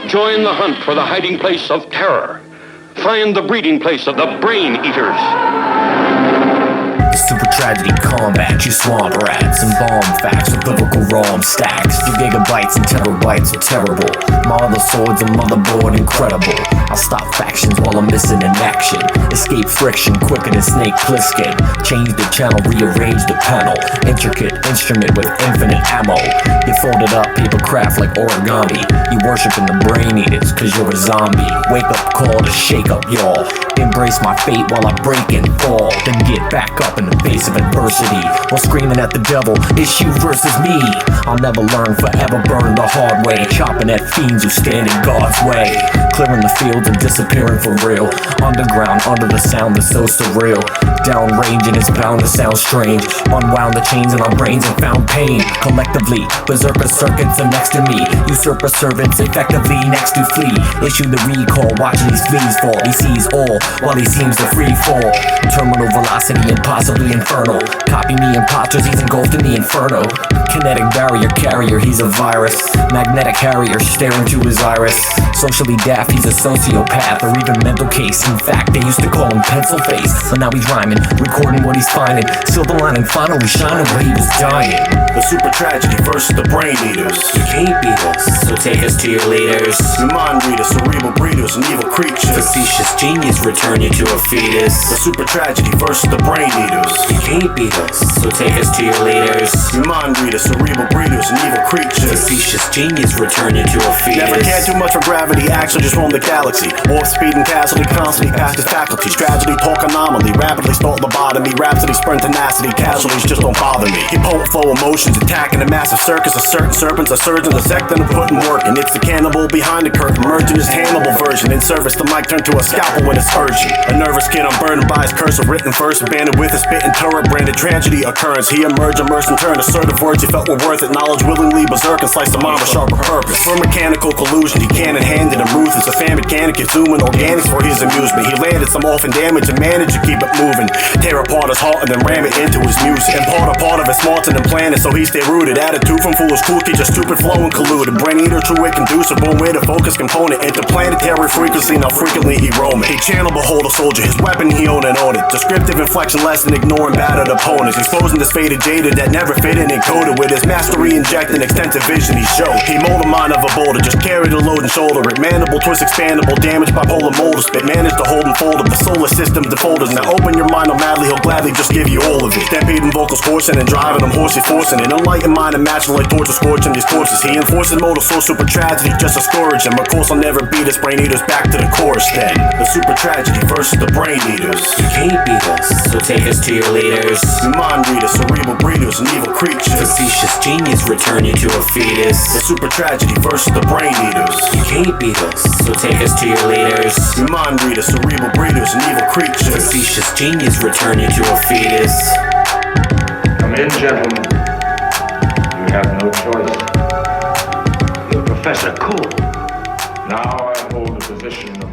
Join the hunt for the hiding place of terror. Find the breeding place of the Brain Eaters. The super tragedy combats your swamp rats and bomb facts with biblical ROM stacks. Your gigabytes and terabytes are terrible. Mother swords and motherboard incredible. I'll stop factions while I'm missing in action. Escape friction quicker than Snake Plissken. Change the channel, rearrange the panel. Intricate instrument with infinite ammo. You fold it up, paper craft like origami. You worshiping the Brain Eaters cause you're a zombie. Wake up call to shake up y'all. Embrace my fate while I break and fall. Then get back up in the face of adversity while screaming at the devil, it's you versus me. I'll never learn, forever burn the hard way. Chopping at fiends who stand in God's way. Clearing the fields and disappearing for real. Underground, under the sound that's so surreal. Downrange and it's bound to sound strange. Unwound the chains in our brains and found pain. Collectively, berserker circuits are next to me. Usurper servants effectively next to flee. Issue the recall, watching these fleas fall. He sees all while he seems to free fall. Terminal velocity impossibly infernal. Copy me imposters, he's engulfed in the inferno. Kinetic barrier carrier, he's a virus. Magnetic harrier staring to his iris. Socially daft, he's a sociopath or even mental case. In fact, they used to call him pencil face. But now he's rhyming, recording what he's finding. Silver lining finally shining where he was dying. The super tragedy versus the Brain Eaters. You can't beat us, so take us to your leaders. Your mind readers, cerebral breeders, and evil creatures. Facetious genius return you to a fetus. The super tragedy versus the Brain Eaters. You can't beat us, so take us to your leaders. Your mind readers, cerebral breeders, and evil creatures. Facetious genius return you to a fetus. Never cared too much for gravity, actually just roam the galaxy. Warp speed and casualty, constantly past his faculties. Tragedy, talk anomaly, rapidly start lobotomy. Rhapsody, sprint tenacity, casualties just don't bother me. Keep potent flow emotions, attacking a massive circus of certain serpents, a surgeon, a sect, and a putting work. And it's the cannibal behind the curtain, merging his Hannibal version. In service, the mic turned to a scalpel when it's urgent. A nervous kid unburdened by his curse of written verse, abandoned with a spitting turret, branded tragedy occurrence. He emerged, immersed, and turned assertive words he felt were worth it. Knowledge willingly berserk and sliced the mind with sharper purpose. For mechanical collusion, he cannon-handed and ruthless. A fan mechanic consuming organics for his amusement. He landed some orphan damage and managed to keep it moving. Tear apart his heart and then ram it into his music. Impart a part of his smarts and implant it so he stay rooted. Attitude from foolish kooky, just stupid flow and colluded. Brain eater, true wit conducive, one way to focus component. Interplanetary frequency, now frequently he roaming. He channel behold a soldier, his weapon he owned and owned it. Descriptive inflection lesson, ignoring battered opponents. Exposing this faded jaded that never fit in encoded. With his mastery injecting extensive vision he showed. He mold the mind of a boulder, just carry the load and shoulder it. Mandible, twist expandable, damage bipolar motor spit. Managed to hold and fold up the solar system defolders. Now open your mind, madly, he'll gladly just give you all of it. Stampeding vocals coursing and driving them horsey forcing it. Unlightened mind and matching like torture scorching these corpses. He enforces motor so super tragedy just to scourge him. Of course I'll never beat us Brain Eaters, back to the chorus then. The super tragedy versus the Brain Eaters. You can't beat us, so take us to your leaders. Your mind readers, cerebral breeders, and evil creatures. Facetious genius return you to a fetus. The super tragedy versus the Brain Eaters. You can't beat us, so take us to your leaders. Your mind readers, cerebral breeders, and evil creatures. Facetious genius return you to a fetus. Come in, gentlemen. You have no choice. You're Professor Cool. Now I hold the position